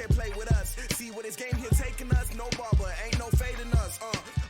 play with us. See where this game here taking us. No barber, ain't no fading us.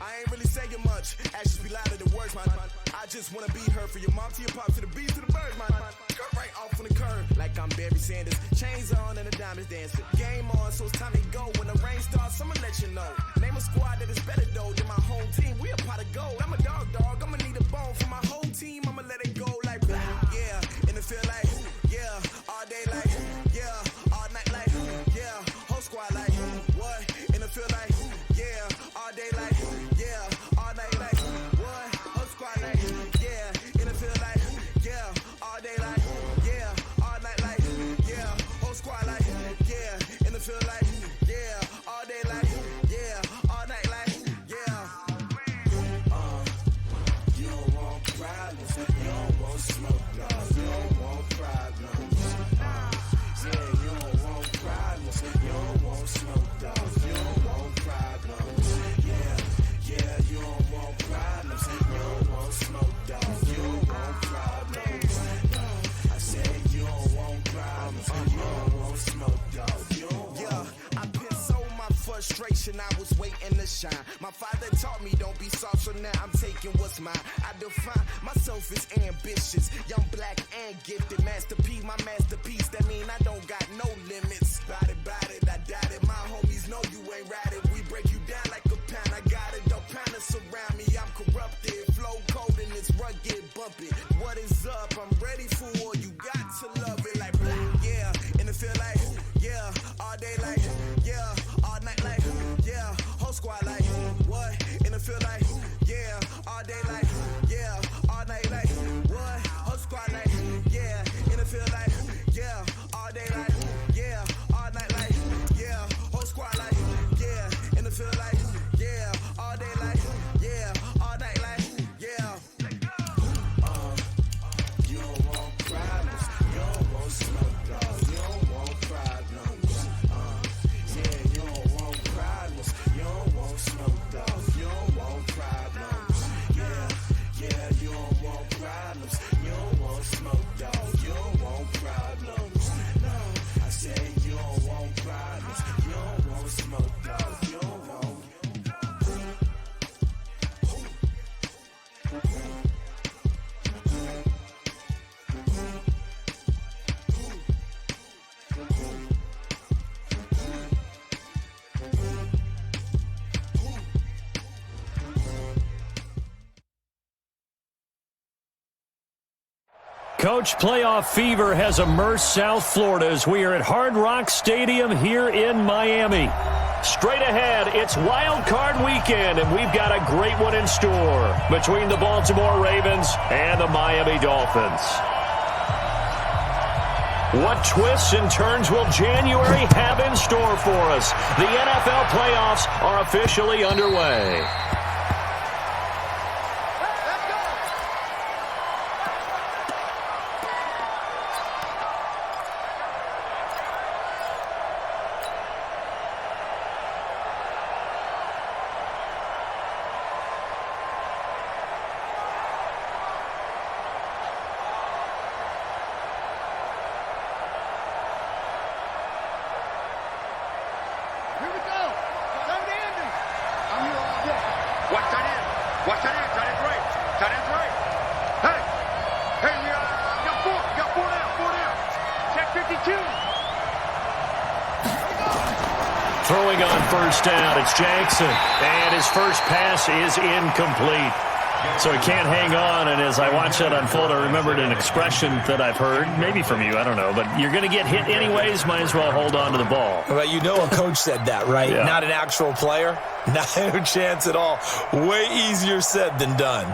I ain't really saying much. Actions be louder than words, man. I just wanna be heard from your mom to your pop to the beat to the birds, man. Cut right off on the curb like I'm Barry Sanders. Chains on and the diamonds dancing. Game on, so it's time to go. When the rain starts, I'ma let you know. Name a squad that is better though than my home team. We a pot of gold. I'm a dog. I'ma need a bone for my whole team. I'ma let it go like blah. Yeah, and it feel like yeah, all day like yeah, all night like yeah, whole squad like what? And it feel like yeah, all day like yeah, all night like what? Whole squad like yeah, and it feel like yeah, all day like yeah, all night like yeah, whole squad like yeah, and it feel like yeah, all day like yeah, all night like yeah. You don't want problems, you don't want smoke, dog. You don't want problems. Yeah, you don't want problems, you don't want smoke, dog. You don't want problems. Yeah, you don't want problems, you don't want smoke, dog. You don't want problems. I said you don't want problems, you don't want smoke, dog. You don't want. Yeah, I pissed so my frustration, I was waiting to shine. My father taught me don't be soft, so now I'm taking what's mine. I define myself as ambitious, young, black, and gifted. Master P, my masterpiece. That mean I don't got no limits. Bout it, I doubt it. My homies know you ain't ratted. We break you down like a pound. I got it, don't pound to surround me. I'm corrupted, flow cold and it's rugged, bumpy. What is up? I'm ready for war. You got to love it like yeah, and it feel like yeah, all day like yeah, all night like yeah, whole squad like what? And it feel like yeah, all day like yeah, all night like what? Whole squad like yeah, and it feel like yeah, all day like yeah, all night like yeah, whole squad like yeah, and it feel like yeah, all day like yeah, all night like yeah. You don't want problems, you don't want smoke, dog. You don't want problems. Yeah, you don't want problems, you don't want smoke, dog. You don't want problems. Yeah, you don't want problems, you don't want smoke, dog. You don't want problems. No, I said you don't want problems, you don't want smoke, dog. You don't want. Coach, playoff fever has immersed South Florida as we are at Hard Rock Stadium here in Miami. Straight ahead, it's Wildcard Weekend, and we've got a great one in store between the Baltimore Ravens and the Miami Dolphins. What twists and turns will January have in store for us? The NFL playoffs are officially underway. Throwing on first down, it's Jackson, and his first pass is incomplete. So he can't hang on, and as I watch that unfold, I remembered an expression that I've heard, maybe from you, I don't know, but you're going to get hit anyways, might as well hold on to the ball. Well, you know a coach said that, right? Yeah. Not an actual player. No chance at all. Way easier said than done.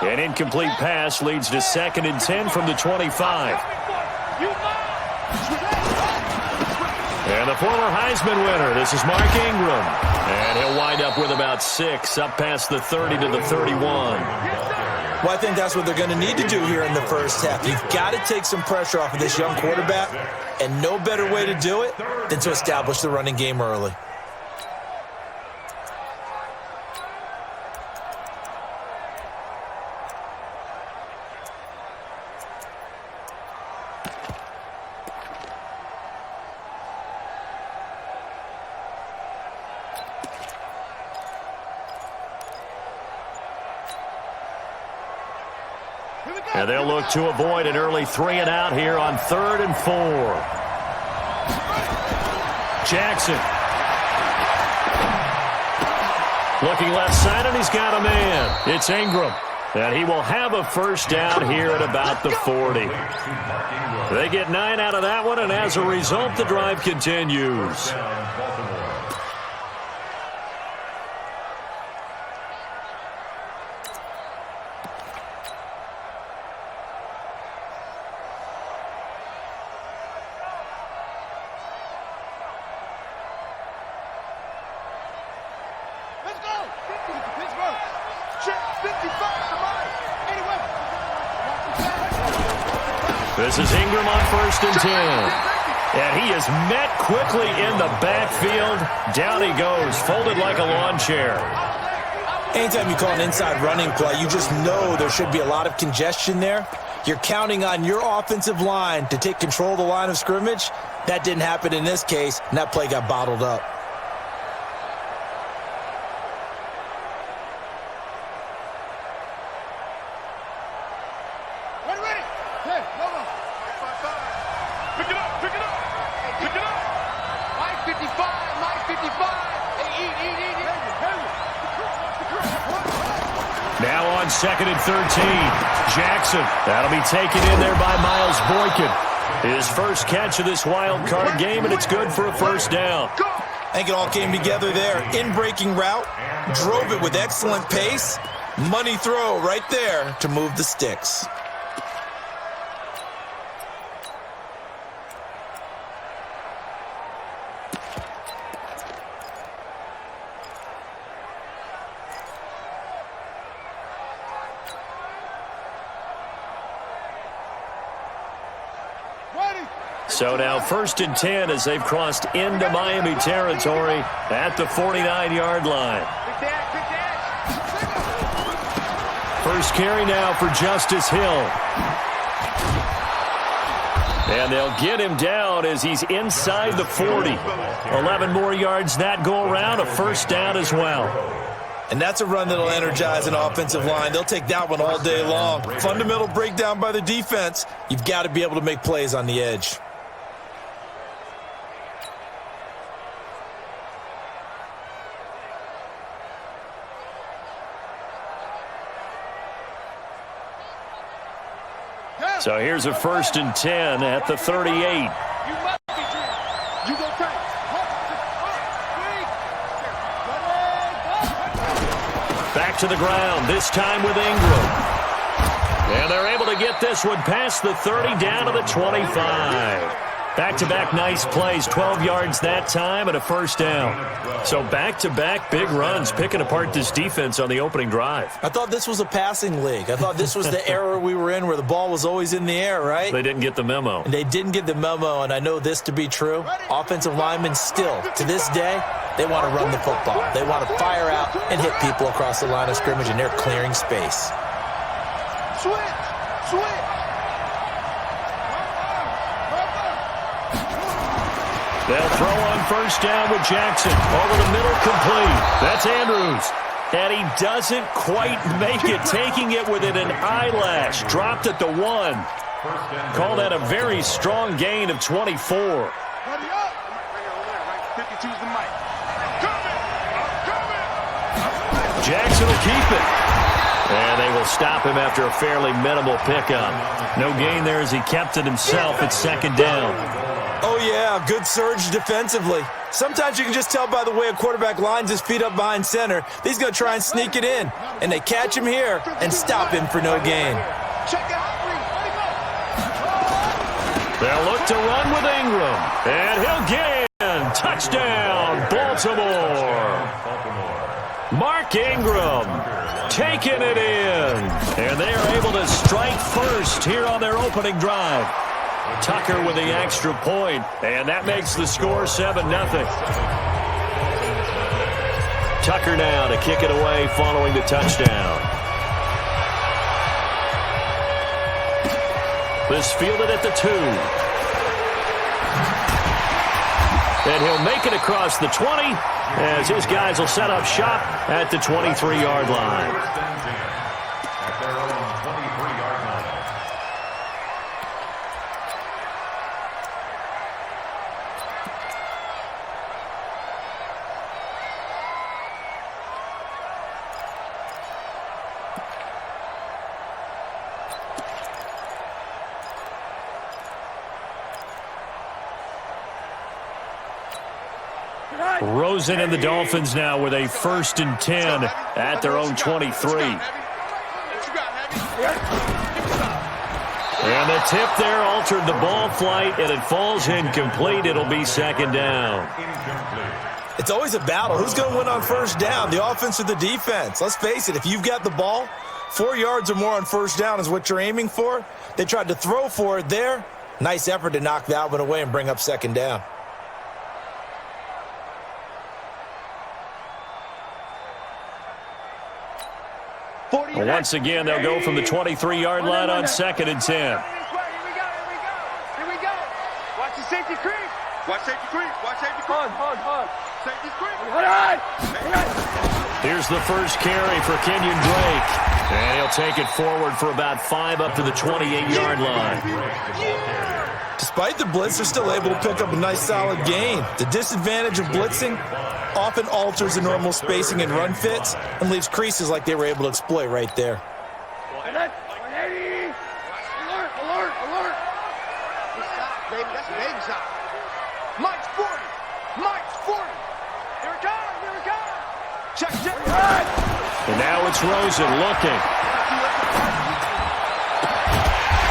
An incomplete pass leads to 2nd and 10 from the 25. And the former Heisman winner, this is Mark Ingram. And he'll wind up with about 6, up past the 30 to the 31. Well, I think that's what they're going to need to do here in the first half. You've got to take some pressure off of this young quarterback, and no better way to do it than to establish the running game early. And they'll look to avoid an early 3-and-out here on 3rd and 4. Jackson. Looking left side, and he's got a man. It's Ingram. And he will have a first down here at about the 40. They get 9 out of that one, and as a result, the drive continues. This is Ingram on 1st and 10. And he is met quickly in the backfield. Down he goes, folded like a lawn chair. Anytime you call an inside running play, you just know there should be a lot of congestion there. You're counting on your offensive line to take control of the line of scrimmage. That didn't happen in this case, and that play got bottled up. Now on 2nd and 13. Jackson. That'll be taken in there by Miles Boykin. His first catch of this wild card game, and it's good for a first down. I think it all came together there. In-breaking route. Drove it with excellent pace. Money throw right there to move the sticks. So now 1st and 10 as they've crossed into Miami territory at the 49-yard line. First carry now for Justice Hill. And they'll get him down as he's inside the 40. 11 more yards that go around, a first down as well. And that's a run that'll energize an offensive line. They'll take that one all day long. Fundamental breakdown by the defense. You've got to be able to make plays on the edge. So here's a 1st and 10 at the 38. Back to the ground, this time with Ingram. And they're able to get this one past the 30 down to the 25. Back-to-back nice plays, 12 yards that time and a first down. So back-to-back big runs, picking apart this defense on the opening drive. I thought this was a passing league. I thought this was the era we were in where the ball was always in the air, right? They didn't get the memo. And they didn't get the memo, and I know this to be true. Offensive linemen still, to this day, they want to run the football. They want to fire out and hit people across the line of scrimmage, and they're clearing space. Switch! They'll throw on first down with Jackson. Over the middle, complete. That's Andrews. And he doesn't quite make it, taking it within an eyelash. Dropped at the 1. Call that a very strong gain of 24. Jackson will keep it. And they will stop him after a fairly minimal pickup. No gain there as he kept it himself at 2nd down. Oh, yeah, good surge defensively. Sometimes you can just tell by the way a quarterback lines his feet up behind center. He's going to try and sneak it in. And they catch him here and stop him for no gain. They'll look to run with Ingram. And he'll get in. Touchdown, Baltimore. Mark Ingram taking it in. And they are able to strike first here on their opening drive. Tucker with the extra point, and that makes the score 7-0. Tucker now to kick it away following the touchdown. This fielded at the 2. And he'll make it across the 20 as his guys will set up shop at the 23-yard line. Rosen and the Dolphins now with a 1st and 10 at their own 23. And the tip there altered the ball flight, and it falls incomplete. It'll be 2nd down. It's always a battle. Who's going to win on 1st down, the offense or the defense? Let's face it, if you've got the ball, 4 yards or more on 1st down is what you're aiming for. They tried to throw for it there. Nice effort to knock that one away and bring up 2nd down. Well, once again, they'll go from the 23-yard line on 2nd and 10. Here we go. Watch the safety creep. Watch safety creep. Watch safety creep. Hug. Safety creep. Hold on. Here's the first carry for Kenyon Drake. And he'll take it forward for about 5 up to the 28-yard line. Despite the blitz, they're still able to pick up a nice solid gain. The disadvantage of blitzing often alters the normal spacing and run fits and leaves creases like they were able to exploit right there. 180. Alert. Good stop, baby. That's a baby stop. Mike's 40. Here it comes. Check. And now it's Rosen looking.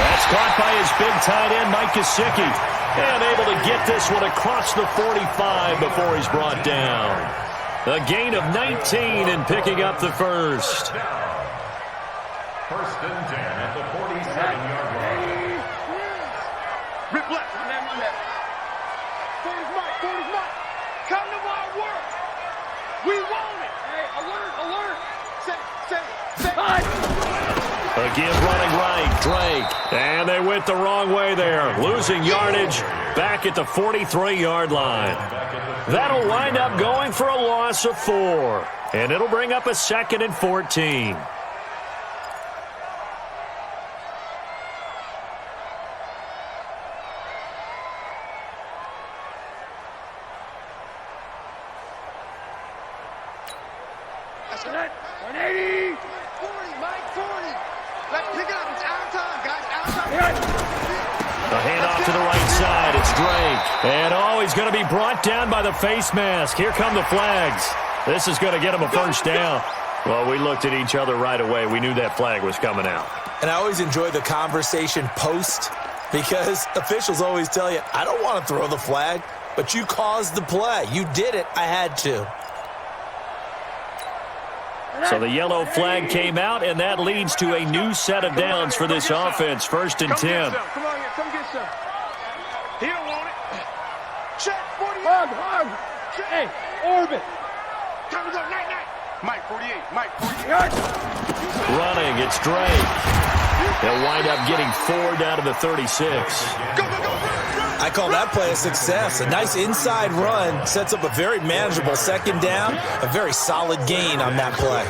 That's caught by his big tight end, Mike Gesicki. And able to get this one across the 45 before he's brought down. A gain of 19 and picking up the first. 1st and 10 at the 47-yard line. Rip left. Run that. 40's Mike. Come to wild work. We want it. Hey, alert. Say. Again running right, Drake. And they went the wrong way there. Losing yardage back at the 43-yard line. That'll wind up going for a loss of 4. And it'll bring up a 2nd and 14. That's it. 180. 40, Mike, 40. Let's pick it up. It's our time, guys. Our time. The handoff to the right side. It's Drake. And he's going to be brought down by the face mask. Here come the flags. This is going to get him a 1st down. Well, we looked at each other right away. We knew that flag was coming out. And I always enjoy the conversation post because officials always tell you, I don't want to throw the flag, but you caused the play. You did it. I had to. So the yellow flag came out, and that leads to a new set of downs for this offense. 1st and 10. Come on here. Come get some. He don't want it. Check. 40. Hug. Hey, orbit. Time to go. Night. Mike, 48. Mike, 48. Running, it's Drake. They'll wind up getting 4 down to the 36. Go. I call that play a success. A nice inside run sets up a very manageable 2nd down. A very solid gain on that play.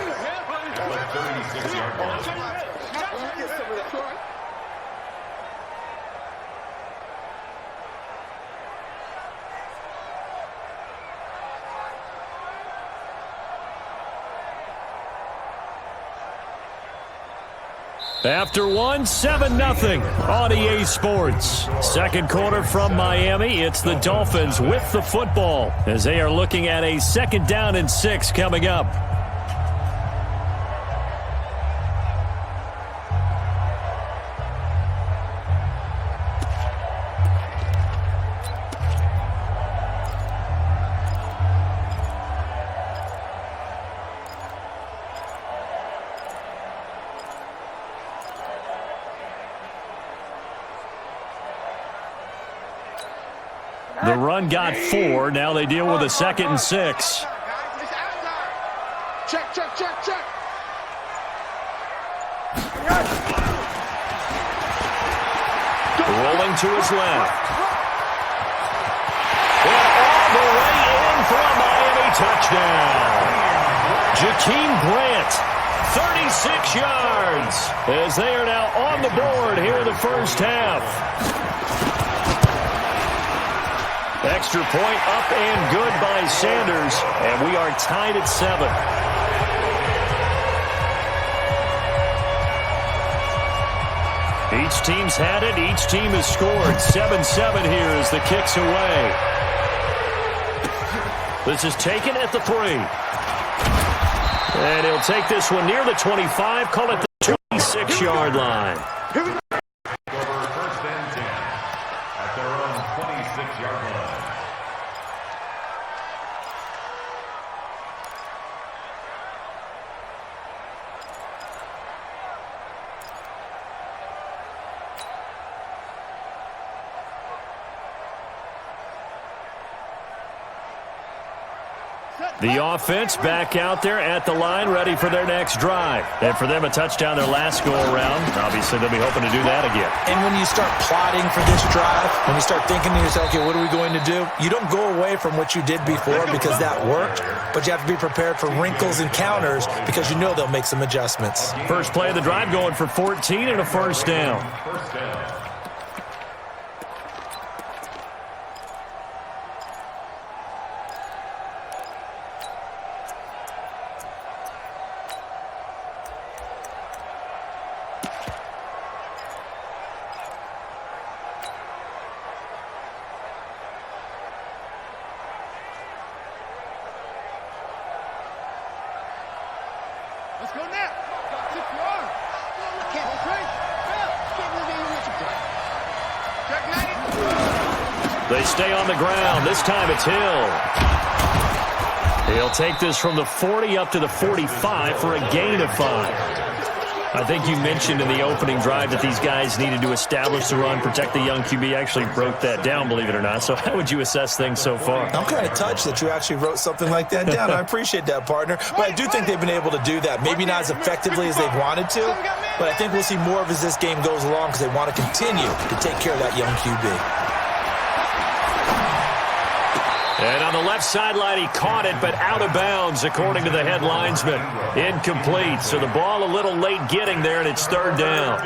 After 7-0 on EA Sports. Second quarter from Miami. It's the Dolphins with the football as they are looking at a 2nd down and 6 coming up. The run got 4. Now they deal with a 2nd and 6. Check. Rolling to his left. And all the way in for a Miami touchdown. Jakeem Grant, 36 yards, as they are now on the board here in the first half. Extra point up and good by Sanders, and we are tied at 7. Each team's had it. Each team has scored. 7-7 here as the kick's away. This is taken at the 3. And he'll take this one near the 25, call it the 26-yard line. Over first and 10 at their own 26-yard line. The offense back out there at the line, ready for their next drive. And for them, a touchdown their last go-around. Obviously, they'll be hoping to do that again. And when you start plotting for this drive, when you start thinking to yourself, okay, what are we going to do? You don't go away from what you did before because that worked, but you have to be prepared for wrinkles and counters because you know they'll make some adjustments. First play of the drive going for 14 and a first down. First down. Let's go now. Can't They stay on the ground. This time it's Hill. He'll take this from the 40 up to the 45 for a gain of 5. I think you mentioned in the opening drive that these guys needed to establish the run, protect the young QB. Actually broke that down, believe it or not. So how would you assess things so far? I'm kind of touched that you actually wrote something like that down. I appreciate that, partner. But I do think they've been able to do that. Maybe not as effectively as they've wanted to, but I think we'll see more of as this game goes along because they want to continue to take care of that young QB. And on the left sideline, he caught it, but out of bounds, according to the head linesman. Incomplete. So the ball a little late getting there, and it's third down.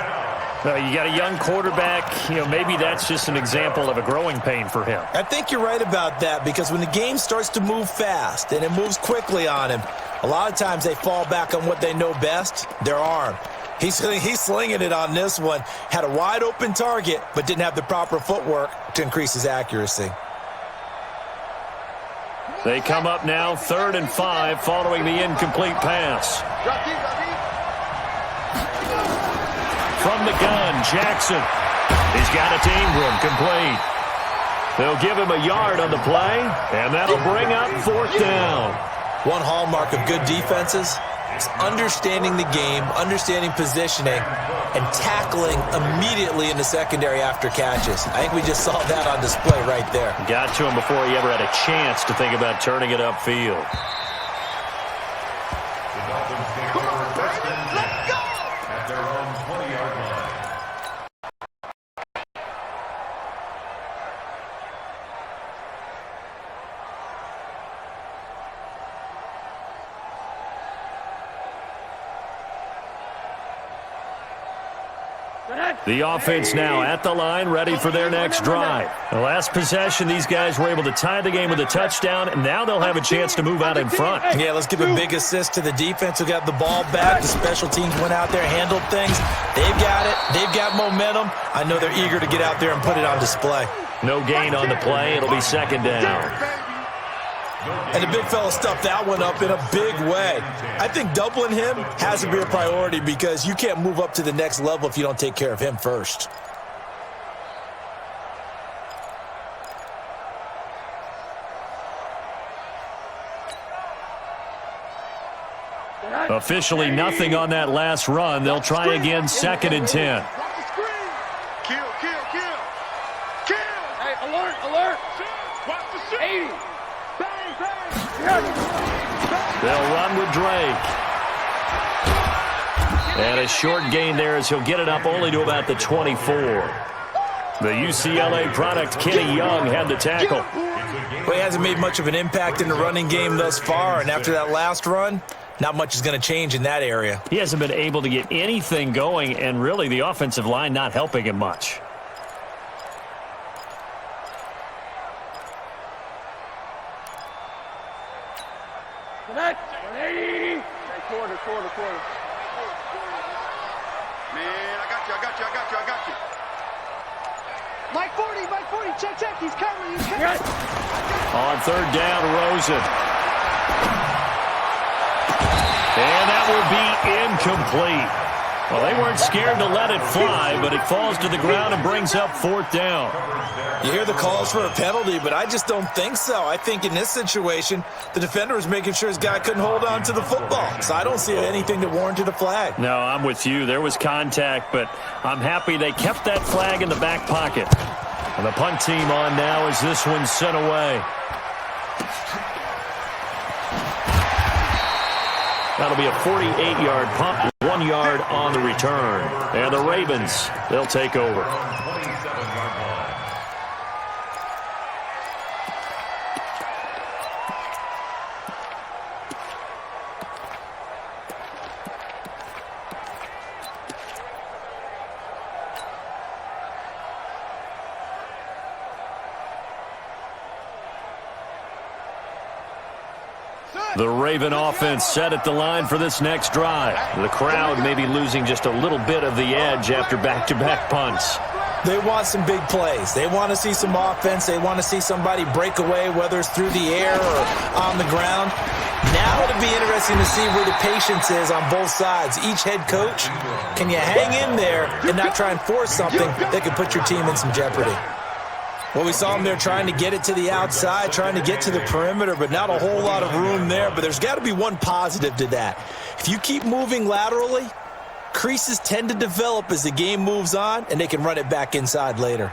You got a young quarterback. Maybe that's just an example of a growing pain for him. I think you're right about that because when the game starts to move fast and it moves quickly on him, a lot of times they fall back on what they know best, their arm. He's slinging it on this one. Had a wide open target, but didn't have the proper footwork to increase his accuracy. They come up now, 3rd and 5, following the incomplete pass. From the gun, Jackson. He's got it to Ingram, complete. They'll give him a yard on the play, and that'll bring up 4th down. One hallmark of good defenses is understanding the game, understanding positioning, and tackling immediately in the secondary after catches. I think we just saw that on display right there. Got to him before he ever had a chance to think about turning it upfield. The Dolphins take over first and 10 at their own 20-yard line. The offense now at the line, ready for their next drive. The last possession, these guys were able to tie the game with a touchdown, and now they'll have a chance to move out in front. Yeah, let's give a big assist to the defense who got the ball back. The special teams went out there, handled things. They've got it. They've got momentum. I know they're eager to get out there and put it on display. No gain on the play. It'll be 2nd down. And the big fella stuffed that one up in a big way. I think doubling him has to be a priority because you can't move up to the next level if you don't take care of him first. Officially nothing on that last run. They'll try again, 2nd and 10. Kill. Hey, alert. Watch the shot. 80. They'll run with Drake. And a short gain there as he'll get it up only to about the 24. The UCLA product, Kenny Young, had the tackle. Well, he hasn't made much of an impact in the running game thus far, and after that last run, not much is going to change in that area. He hasn't been able to get anything going, and really the offensive line not helping him much. Quarter. Man, I got you. Mike 40, check, he's coming. On third down, Rosen. And that will be incomplete. Well, they weren't scared to let it fly, but it falls to the ground and brings up fourth down. You hear the calls for a penalty, but I just don't think so. I think in this situation, the defender was making sure his guy couldn't hold on to the football. So I don't see anything that warranted a flag. No, I'm with you. There was contact, but I'm happy they kept that flag in the back pocket. And the punt team on now as this one's sent away. That'll be a 48-yard punt, 1 yard on the return. And the Ravens, they'll take over. 27-yard line. The Raven offense set at the line for this next drive. The crowd may be losing just a little bit of the edge after back-to-back punts. They want some big plays. They want to see some offense. They want to see somebody break away, whether it's through the air or on the ground. Now it'll be interesting to see where the patience is on both sides. Each head coach, can you hang in there and not try and force something that could put your team in some jeopardy? Well, we saw him there trying to get it to the outside, trying to get to the perimeter, but not a whole lot of room there. But there's got to be one positive to that. If you keep moving laterally, creases tend to develop as the game moves on, and they can run it back inside later.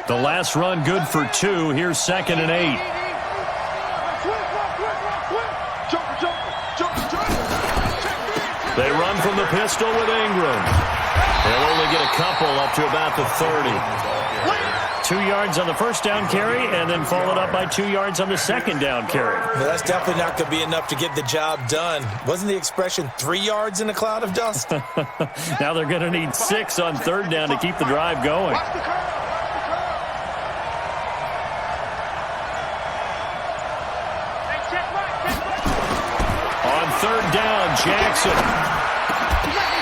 The last run good for 2. Here's 2nd and 8. They run from the pistol with Ingram. They'll only get a couple up to about the 30. 2 yards on the first down carry, and then followed up by 2 yards on the second down carry. Well, that's definitely not going to be enough to get the job done. Wasn't the expression 3 yards in a cloud of dust? Now they're going to need 6 on third down to keep the drive going. On third down, Jackson.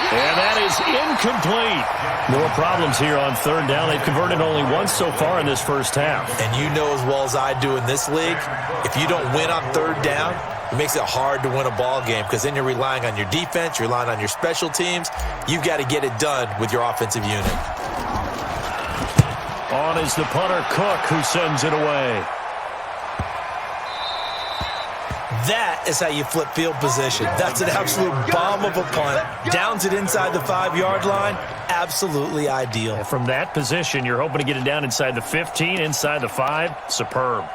And that is incomplete. More problems here on third down. They've converted only once so far in this first half. And you know as well as I do in this league, if you don't win on third down, it makes it hard to win a ball game because then you're relying on your defense, you're relying on your special teams. You've got to get it done with your offensive unit. On is the punter, Cook, who sends it away. That is how you flip field position. That's an absolute bomb of a punt. Downs it inside the 5-yard line. Absolutely ideal. And from that position, you're hoping to get it down inside the 15, inside the 5. Superb.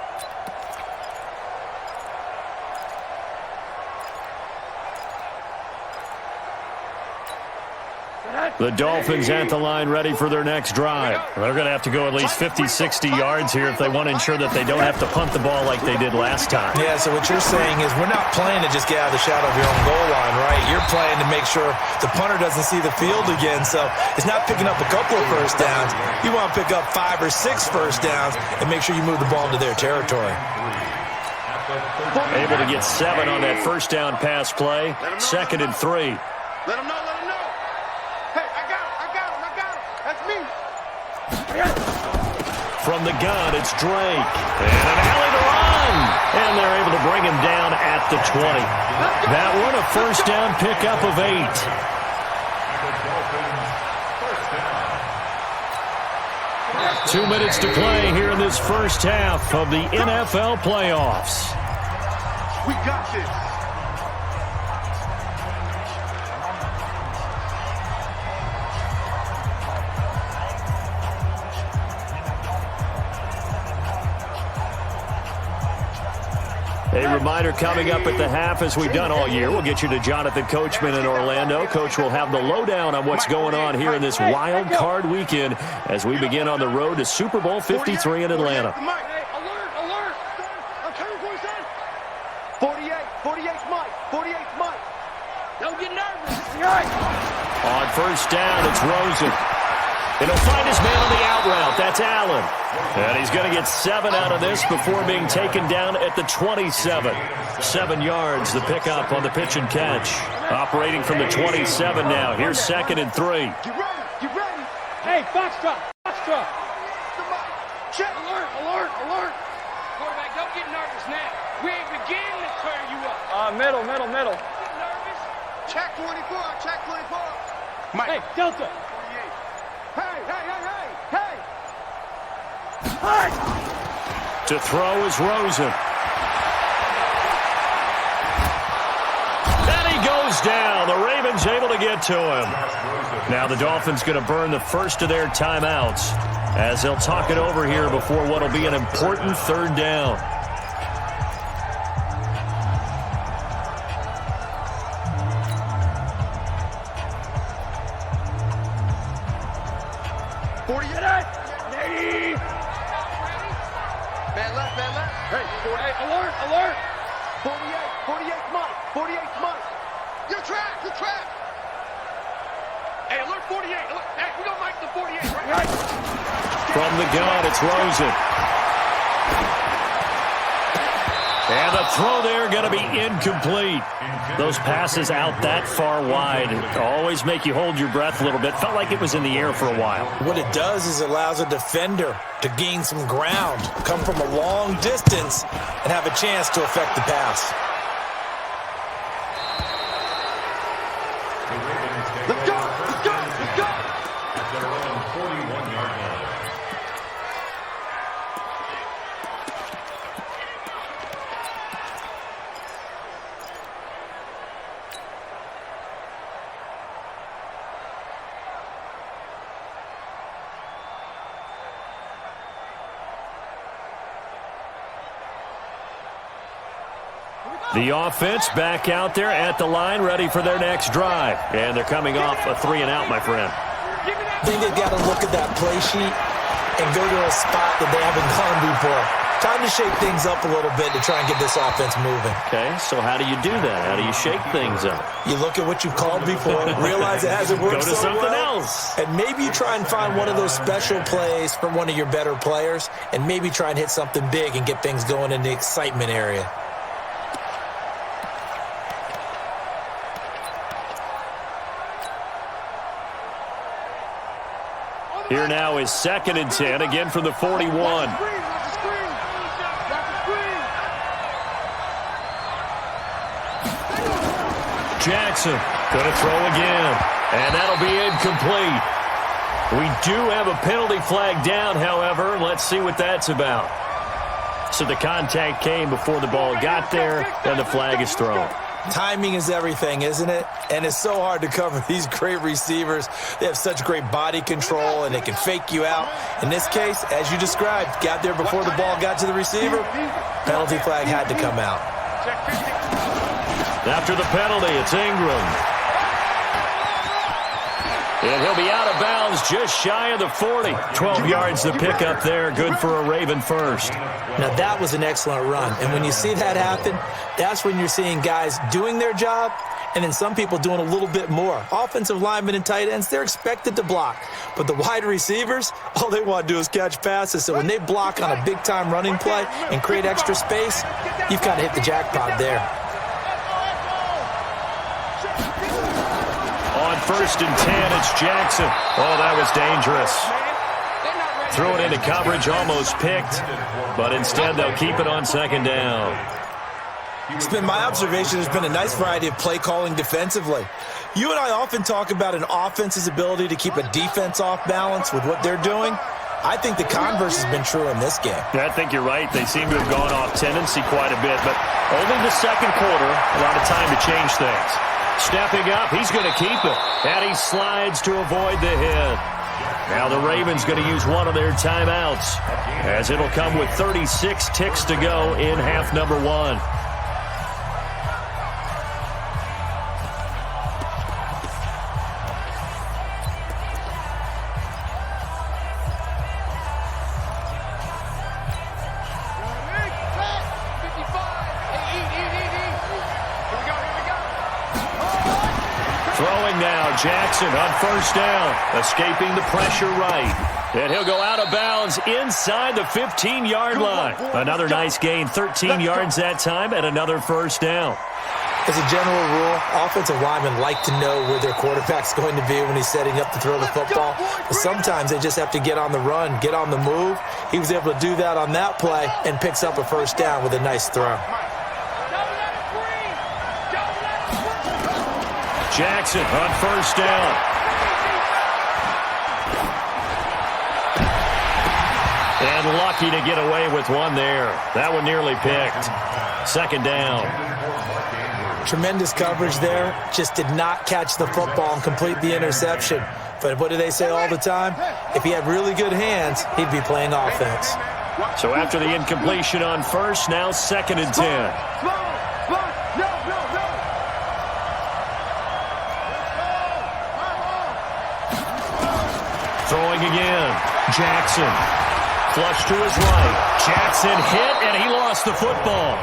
The Dolphins at the line ready for their next drive. They're going to have to go at least 50, 60 yards here if they want to ensure that they don't have to punt the ball like they did last time. Yeah, so what you're saying is we're not playing to just get out of the shadow of your own goal line, right? You're playing to make sure the punter doesn't see the field again. So it's not picking up a couple of first downs. You want to pick up 5 or 6 first downs and make sure you move the ball into their territory. Able to get 7 on that first down pass play. 2nd and 3. Let him know, let him know. Hey, I got him. That's me. From the gun, it's Drake. And an alley to run. And they're able to bring him down at the 20. That one, a first down pickup of 8. 2 minutes to play here in this first half of the NFL playoffs. We got this. A reminder coming up at the half, as we've done all year. We'll get you to Jonathan Coachman in Orlando. Coach will have the lowdown on what's going on here in this wild card weekend as we begin on the road to Super Bowl 53 in Atlanta. Hey, alert. I'm coming for you, son. 48's Mike. 48's Mike. Don't get nervous. On first down, it's Rosen. And he'll find his man on the out route. That's Allen. And he's going to get 7 out of this before being taken down at the 27. 7 yards, the pickup on the pitch and catch. Operating from the 27 now. Here's 2nd and 3. Get ready. Hey, Foxtrot. Check. Alert. Snap. We ain't beginning to turn you up. Middle. Nervous? Check 24. Check 24. Mike. Hey, Delta. 48. Hey. To throw is Rosen. And he goes down. The Ravens able to get to him. Now the Dolphins going to burn the first of their timeouts as they'll talk it over here before what will be an important third down. Man left. Hey, 48, alert. 48's mine. 48's mine. You're trapped. Hey, alert 48. Alert. Hey, we don't like the 48, right? From the gun, it's Rosen. And the throw there going to be incomplete. Those passes out that far wide always make you hold your breath a little bit. Felt like it was in the air for a while. What it does is it allows a defender to gain some ground, come from a long distance, and have a chance to affect the pass. Let's go. At their own 41-yard line. The offense back out there at the line, ready for their next drive. And they're coming off a 3-and-out, my friend. I think they've got to look at that play sheet and go to a spot that they haven't gone before. Time to shake things up a little bit to try and get this offense moving. Okay, so how do you do that? How do you shake things up? You look at what you've called before, realize it hasn't worked Go to so something well, else. and maybe you try and find one of those special plays for one of your better players, and maybe try and hit something big and get things going in the excitement area. Here now is 2nd and 10, again from the 41. Jackson going to throw again, and that'll be incomplete. We do have a penalty flag down, however. Let's see what that's about. So the contact came before the ball got there, and the flag is thrown. Timing is everything, isn't it? And it's so hard to cover these great receivers. They have such great body control, and they can fake you out. In this case, as you described, got there before the ball got to the receiver. Penalty flag had to come out. After the penalty, it's Ingram. And he'll be out of bounds just shy of the 40. 12 yards to pick up there. Good for a Raven first. Now, that was an excellent run. And when you see that happen, that's when you're seeing guys doing their job and then some people doing a little bit more. Offensive linemen and tight ends, they're expected to block. But the wide receivers, all they want to do is catch passes. So when they block on a big-time running play and create extra space, you've kind of hit the jackpot there. On 1st and 10, it's Jackson. Oh, that was dangerous. Threw it into coverage, almost picked, but instead they'll keep it on 2nd down. It's been my observation there's been a nice variety of play calling defensively. You and I often talk about an offense's ability to keep a defense off balance with what they're doing. I think the converse has been true in this game. I think you're right. They seem to have gone off tendency quite a bit, but only the 2nd quarter, a lot of time to change things. Stepping up, he's going to keep it, and he slides to avoid the hit. Now the Ravens going to use one of their timeouts, as it'll come with 36 ticks to go in half number 1. Throwing now, Jackson on 1st down, escaping the pressure right. And he'll go out of bounds inside the 15-yard line. Another nice gain, 13 yards that time, and another 1st down. As a general rule, offensive linemen like to know where their quarterback's going to be when he's setting up to throw the football. But sometimes they just have to get on the run, get on the move. He was able to do that on that play and picks up a first down with a nice throw. Jackson on first down. And lucky to get away with one there. That one nearly picked. Second down. Tremendous coverage there. Just did not catch the football and complete the interception. But what do they say all the time? If he had really good hands, he'd be playing offense. So after the incompletion on first, now 2nd and 10. Throwing again. Jackson. Flush to his right. Jackson hit, and he lost the football.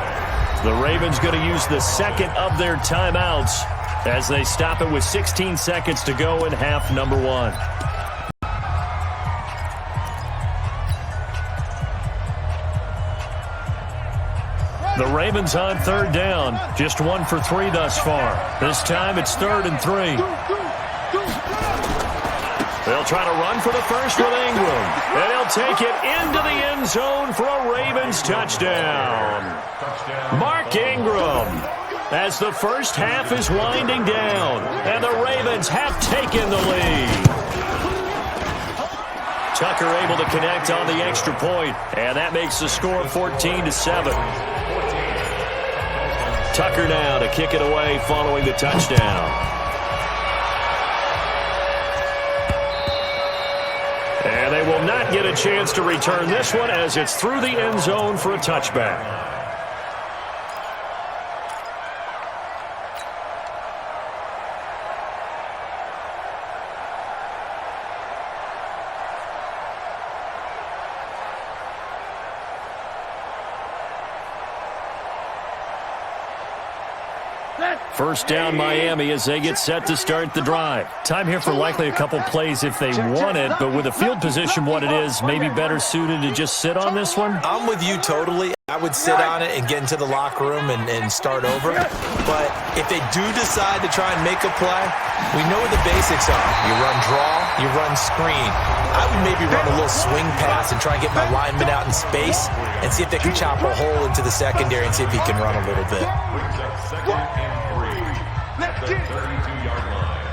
The Ravens going to use the second of their timeouts as they stop it with 16 seconds to go in half number 1. The Ravens on third down. Just 1 for 3 thus far. This time it's 3rd and 3. They'll try to run for the first with Ingram. And he'll take it into the end zone for a Ravens touchdown. Mark Ingram, as the first half is winding down, and the Ravens have taken the lead. Tucker able to connect on the extra point, and that makes the score 14-7. Tucker now to kick it away following the touchdown. And they will not get a chance to return this one as it's through the end zone for a touchback. First down Miami as they get set to start the drive. Time here for likely a couple plays if they want it, but with the field position what it is, maybe better suited to just sit on this one? I'm with you totally. I would sit on it and get into the locker room and start over. But if they do decide to try and make a play, we know what the basics are. You run draw, you run screen. I would maybe run a little swing pass and try and get my lineman out in space and see if they can chop a hole into the secondary and see if he can run a little bit. Let's get it. 32-yard line.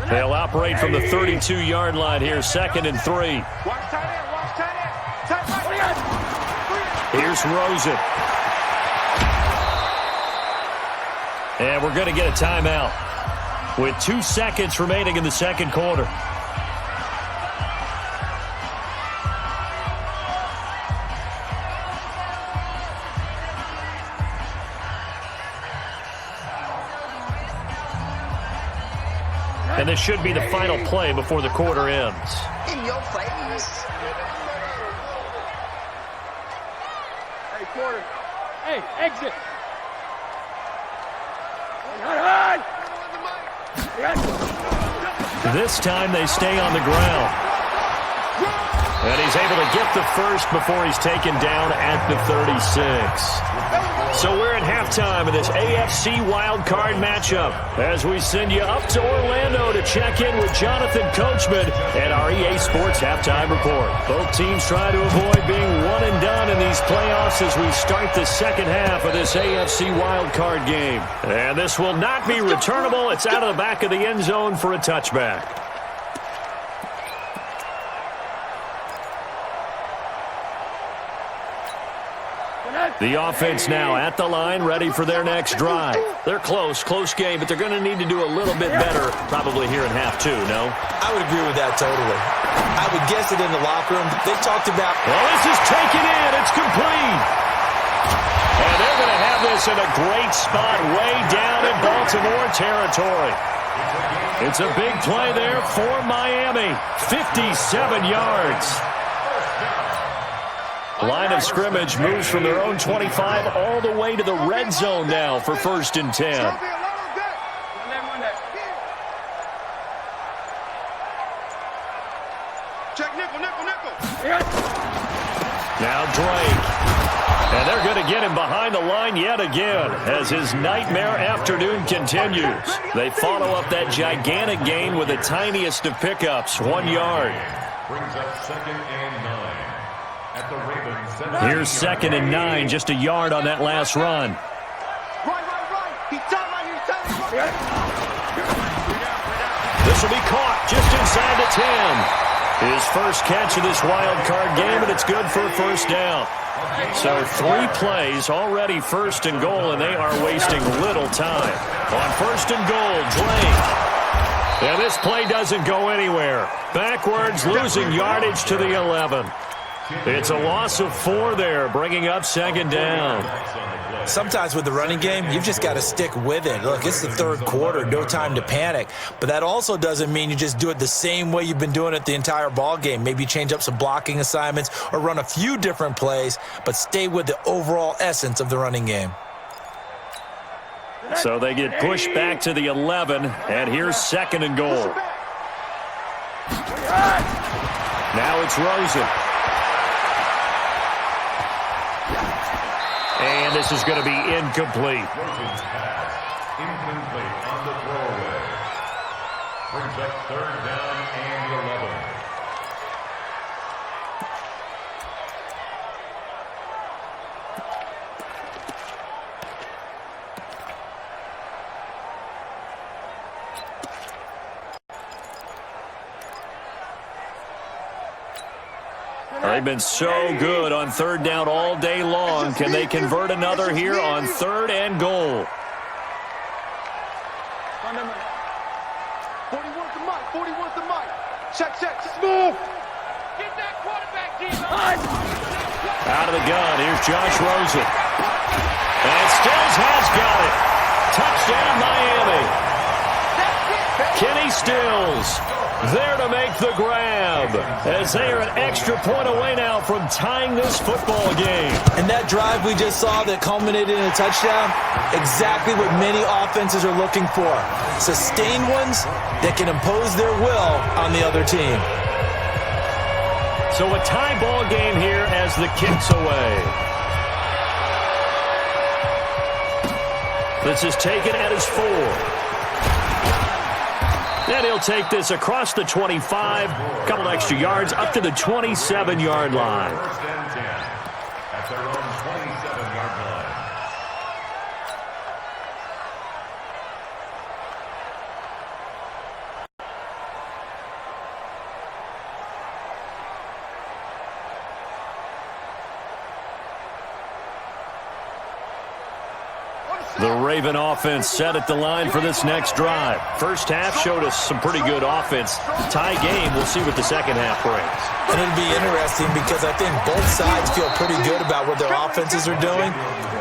They'll operate from the 32-yard line here, 2nd and 3. Watch tight end, watch tight end. Here's Rosen. And we're going to get a timeout with 2 seconds remaining in the second quarter. And this should be the final play before the quarter ends. In your face. Hey, quarter. Hey, exit. This time they stay on the ground. And he's able to get the first before he's taken down at the 36. So we're at halftime of this AFC wildcard matchup as we send you up to Orlando to check in with Jonathan Coachman and our EA Sports Halftime Report. Both teams try to avoid being one and done in these playoffs as we start the second half of this AFC wildcard game. And this will not be returnable. It's out of the back of the end zone for a touchback. The offense now at the line, ready for their next drive. They're close game, but they're going to need to do a little bit better probably here in half 2, no? I would agree with that totally. I would guess it in the locker room. They talked about... Well, this is taken in. It's complete. And they're going to have this in a great spot way down in Baltimore territory. It's a big play there for Miami. 57 yards. Line of scrimmage moves from their own 25 all the way to the red zone now for 1st and 10. Check nickel. Now Drake. And they're going to get him behind the line yet again as his nightmare afternoon continues. They follow up that gigantic gain with the tiniest of pickups, 1 yard. Brings up 2nd and 9 at the Ravens. Here's 2nd and 9, just a yard on that last run. Right. He's down right here. This will be caught just inside the 10. His first catch of this wild card game, and it's good for a first down. So 3 plays, already 1st and goal, and they are wasting little time. On 1st and goal, Drake. And this play doesn't go anywhere. Backwards, losing yardage to the 11. It's a loss of 4 there, bringing up 2nd down. Sometimes with the running game, you've just got to stick with it. Look, it's the 3rd quarter, no time to panic. But that also doesn't mean you just do it the same way you've been doing it the entire ball game. Maybe change up some blocking assignments or run a few different plays, but stay with the overall essence of the running game. So they get pushed back to the 11, and here's 2nd and goal. Now it's Rosen. And this is going to be incomplete. Rosen's pass, incomplete on the throwaway. Brings up 3rd down and 11. They've been so good on 3rd down all day long. Can they convert another here on 3rd and goal? 41's the mic. Check. Smooth. Get that quarterback, defense. Out of the gun, here's Josh Rosen. And Stills has got it. Touchdown, Miami. Kenny Stills there to make the grab as they are an extra point away now from tying this football game. And that drive we just saw that culminated in a touchdown, exactly what many offenses are looking for. Sustained ones that can impose their will on the other team. So a tie ball game here as the kick's away. This is taken at his 4. And he'll take this across the 25, a couple extra yards, up to the 27-yard line. 1st and 10 at their own 27-yard line. The Raven offense set at the line for this next drive. First half showed us some pretty good offense. Tie game, we'll see what the second half brings. And it'll be interesting because I think both sides feel pretty good about what their offenses are doing.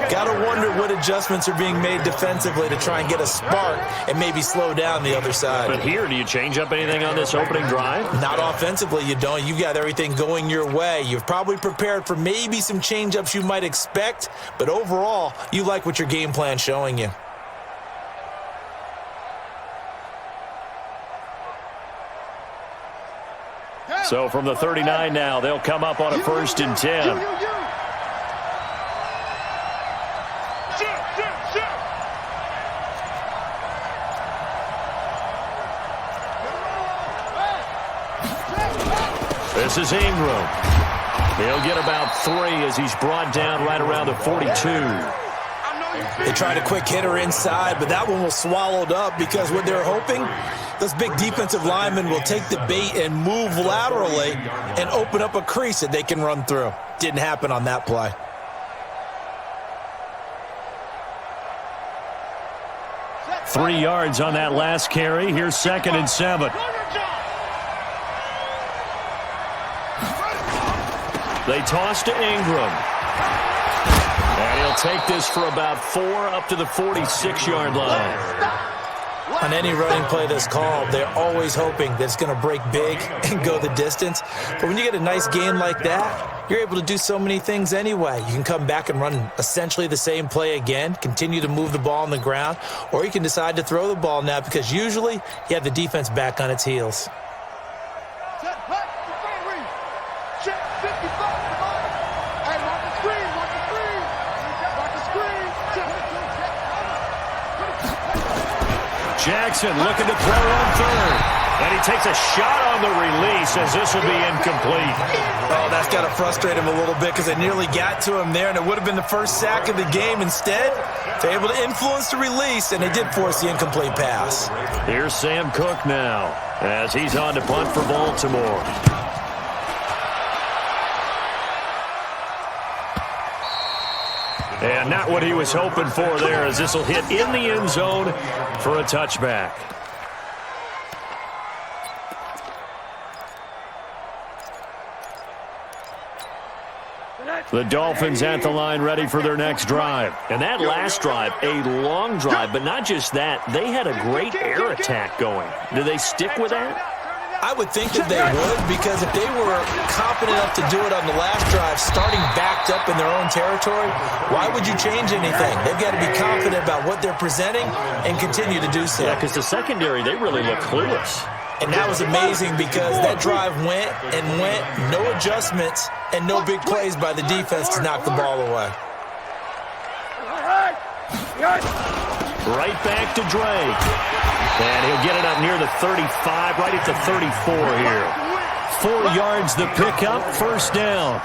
Got to wonder what adjustments are being made defensively to try and get a spark and maybe slow down the other side. But here, do you change up anything on this opening drive? Not offensively, you don't. You've got everything going your way. You've probably prepared for maybe some change-ups you might expect, but overall, you like what your game plan's showing you. So from the 39 now, they'll come up on a 1st and 10. This is Ingram. He'll get about 3 as he's brought down right around the 42. They tried a quick hitter inside, but that one was swallowed up because what they're hoping, those big defensive linemen will take the bait and move laterally and open up a crease that they can run through. Didn't happen on that play. Three yards on that last carry. Here's 2nd and 7. They toss to Ingram. And he'll take this for about 4 up to the 46-yard line. On any running play that's called, they're always hoping that it's going to break big and go the distance. But when you get a nice game like that, you're able to do so many things anyway. You can come back and run essentially the same play again, continue to move the ball on the ground, or you can decide to throw the ball now because usually you have the defense back on its heels. Jackson looking to throw on third. And he takes a shot on the release as this will be incomplete. Oh, that's got to frustrate him a little bit because they nearly got to him there, and it would have been the first sack of the game. Instead, they're able to influence the release, and they did force the incomplete pass. Here's Sam Cook now as he's on to punt for Baltimore. And not what he was hoping for there, as this will hit in the end zone for a touchback. The Dolphins at the line ready for their next drive. And that last drive, a long drive, but not just that. They had a great air attack going. Do they stick with that? I would think that they would, because if they were confident enough to do it on the last drive, starting backed up in their own territory, why would you change anything? They've got to be confident about what they're presenting and continue to do so. Yeah, because the secondary, they really look clueless. And that was amazing because that drive went and went, no adjustments, and no big plays by the defense to knock the ball away. Right back to Drake. And he'll get it up near the 35, right at the 34 here. 4 yards the pickup, first down.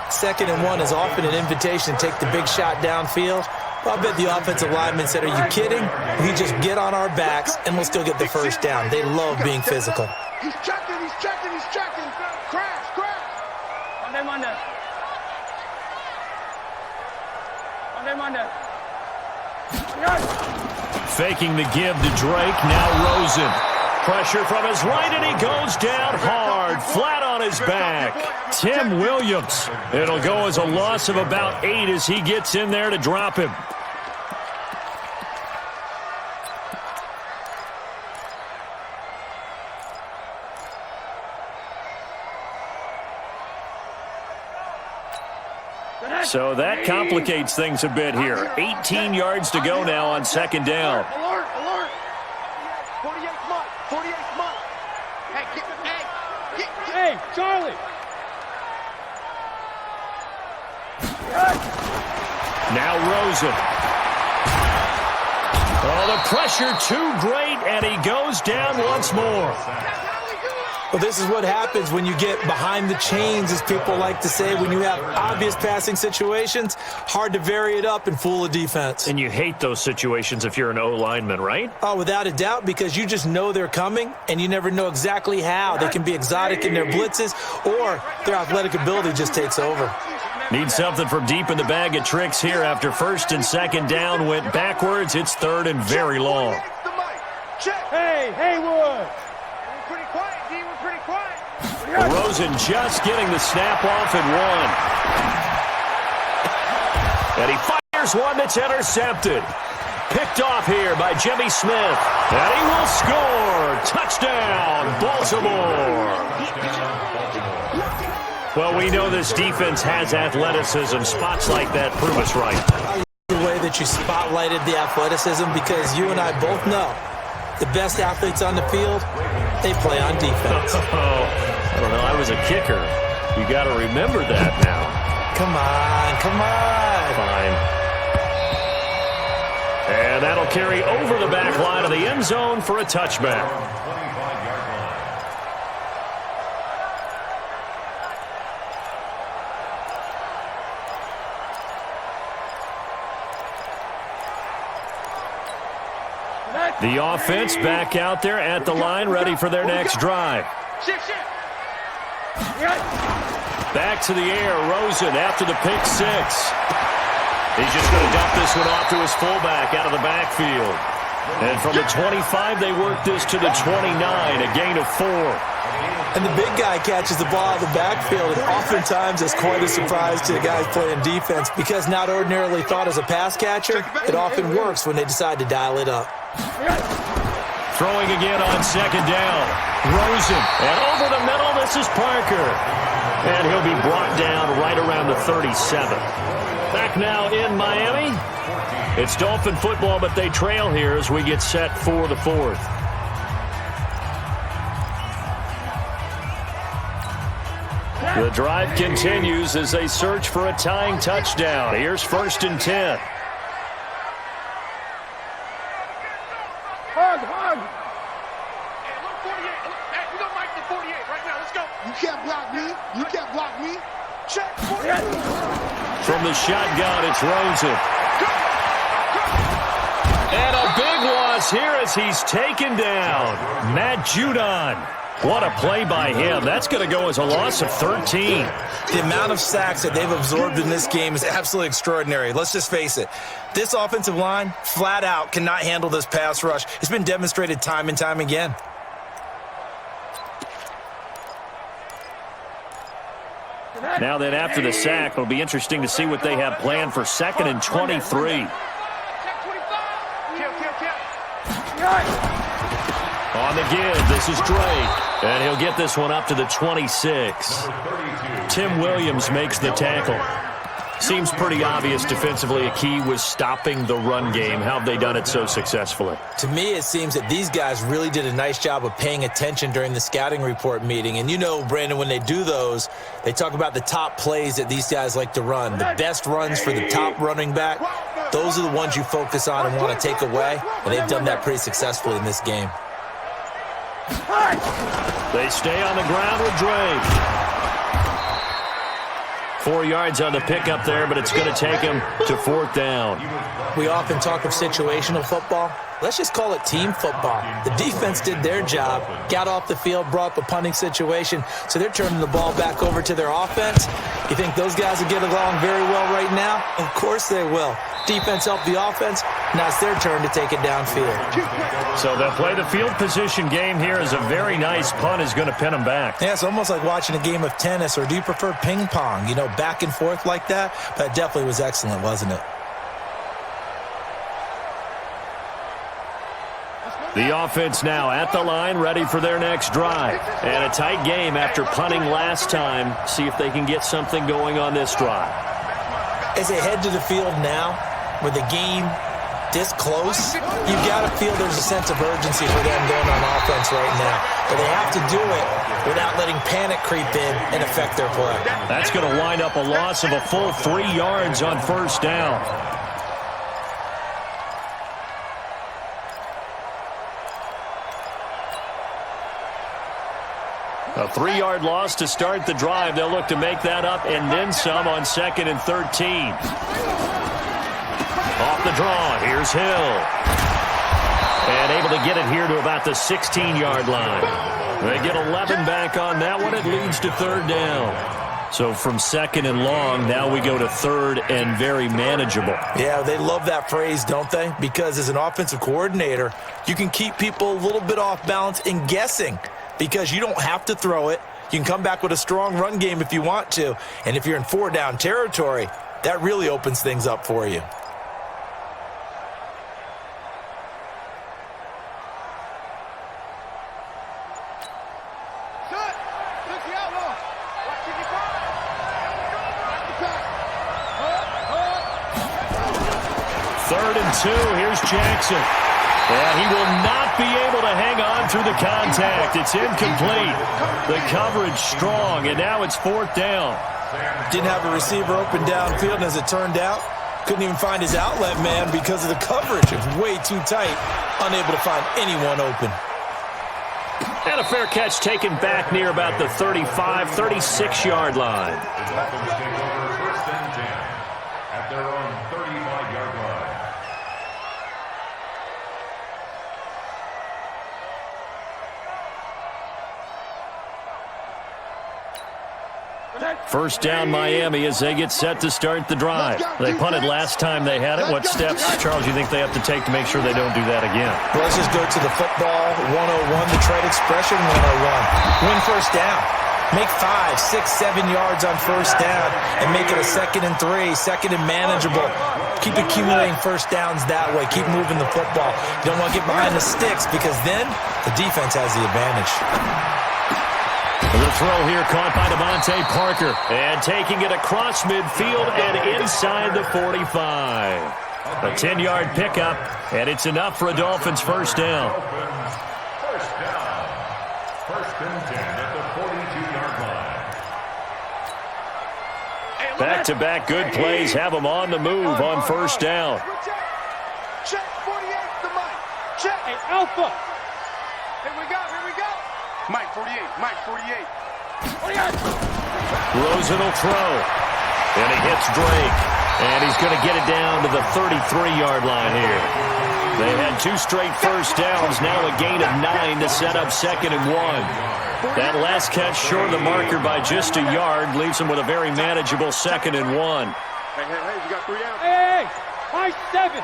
2nd and 1 is often an invitation to take the big shot downfield. Well, I bet the offensive lineman said, are you kidding? We just get on our backs and we'll still get the first down. They love being physical. He's checking, he's checking, he's checking. Crash, crash. Monday. Faking the give to Drake, now Rosen. Pressure from his right, and he goes down hard, flat on his back. Tim Williams. It'll go as a loss of about 8 as he gets in there to drop him. So that complicates things a bit here. 18 yards to go now on 2nd down. Alert, alert. 48th month, 48th month. Hey, Charlie. Now Rosen. Oh, the pressure too great, and he goes down once more. Well, this is what happens when you get behind the chains, as people like to say, when you have obvious passing situations. Hard to vary it up and fool a defense. And you hate those situations if you're an O-lineman, right? Oh, without a doubt, because you just know they're coming, and you never know exactly how. They can be exotic in their blitzes, or their athletic ability just takes over. Need something from deep in the bag of tricks here after 1st and 2nd down went backwards. It's 3rd and very long. Hey, Haywood. We're pretty quiet, D. We're pretty quiet. Rosen just getting the snap off and 1. And he fires one that's intercepted. Picked off here by Jimmy Smith. And he will score. Touchdown, Baltimore. Well, we know this defense has athleticism. Spots like that prove us right. I love the way that you spotlighted the athleticism, because you and I both know the best athletes on the field, they play on defense. I don't know. I was a kicker. You got to remember that now. Come on, come on. Fine. And that'll carry over the back line of the end zone for a touchback. The offense back out there at the line, ready for their next drive. Back to the air, Rosen after the pick 6. He's just going to dump this one off to his fullback out of the backfield. And from the 25, they work this to the 29, a gain of 4. And the big guy catches the ball out of the backfield, and oftentimes it's quite a surprise to the guys playing defense, because not ordinarily thought as a pass catcher, it often works when they decide to dial it up. Throwing again on 2nd down. Rosen, and over the middle, this is Parker. And he'll be brought down right around the 37. Back now in Miami. It's Dolphin football, but they trail here as we get set for the 4th. The drive continues as they search for a tying touchdown. Here's 1st and 10. Hug. can't block me. You can't block me. Check. From the shotgun, it's Rosen. And a big loss here as he's taken down. Matt Judon. What a play by him. That's going to go as a loss of 13. The amount of sacks that they've absorbed in this game is absolutely extraordinary. Let's just face it. This offensive line, flat out, cannot handle this pass rush. It's been demonstrated time and time again. Now then, after the sack, it'll be interesting to see what they have planned for 2nd and 23. On the give, this is Drake, and he'll get this one up to the 26. Tim Williams makes the tackle. Seems pretty obvious defensively a key was stopping the run game. How have they done it so successfully? To me, it seems that these guys really did a nice job of paying attention during the scouting report meeting. And you know, Brandon, when they do those, they talk about the top plays that these guys like to run. The best runs for the top running back, those are the ones you focus on and want to take away. And they've done that pretty successfully in this game. They stay on the ground with Drake. 4 yards on the pickup there, but it's going to take him to 4th down. We often talk of situational football. Let's just call it team football. The defense did their job, got off the field, brought up a punting situation, so they're turning the ball back over to their offense. You think those guys will get along very well right now? Of course they will. Defense helped the offense. Now it's their turn to take it downfield. So they'll play the field position game here as a very nice punt is going to pin them back. Yeah, it's almost like watching a game of tennis, or do you prefer ping pong? You know, back and forth like that? That definitely was excellent, wasn't it? The offense now at the line, ready for their next drive. And a tight game after punting last time. See if they can get something going on this drive. As they head to the field now, with the game this close, you've got to feel there's a sense of urgency for them going on offense right now. But they have to do it without letting panic creep in and affect their play. That's going to wind up a loss of a full 3 yards on 1st down. A 3-yard loss to start the drive. They'll look to make that up and then some on 2nd and 13. Off the draw, here's Hill. And able to get it here to about the 16-yard line. They get 11 back on that one. It leads to 3rd down. So from 2nd and long, now we go to 3rd and very manageable. Yeah, they love that phrase, don't they? Because as an offensive coordinator, you can keep people a little bit off balance and guessing. Because you don't have to throw it. You can come back with a strong run game if you want to. And if you're in 4-down territory, that really opens things up for you. Third and 2, here's Jackson. And he will not be able to hang on through the contact. It's incomplete. The coverage strong, and now it's 4th down. Didn't have a receiver open downfield, and as it turned out, couldn't even find his outlet man because of the coverage. It was way too tight, unable to find anyone open. And a fair catch taken back near about the 35, 36-yard line. The Dolphins take over 1st and 10 at their own 35-yard line. First down Miami as they get set to start the drive. They punted last time they had it. What steps, Charles, you think they have to take to make sure they don't do that again? Well, let's just go to the football 101, the trade expression 101. Win 1st down. Make 5, 6, 7 yards on 1st down and make it a 2nd and 3, 2nd and manageable. Keep accumulating 1st downs that way. Keep moving the football. You don't want to get behind the sticks because then the defense has the advantage. The throw here caught by Devontae Parker. And taking it across midfield and inside the 45. A 10-yard pickup, and it's enough for a Dolphins 1st down. First down. 1st and 10 at the 42-yard line. Back-to-back good plays have them on the move on 1st down. Check 48, the Mike. Check. Hey, Alpha. Here we go. Mike 48. Rosen will throw. And he hits Drake. And he's going to get it down to the 33-yard line here. They had 2 straight first downs, now a gain of 9 to set up 2nd and 1. That last catch short of the marker by just a yard leaves them with a very manageable 2nd and 1. Hey, you got 3 out. Hey, Mike 7.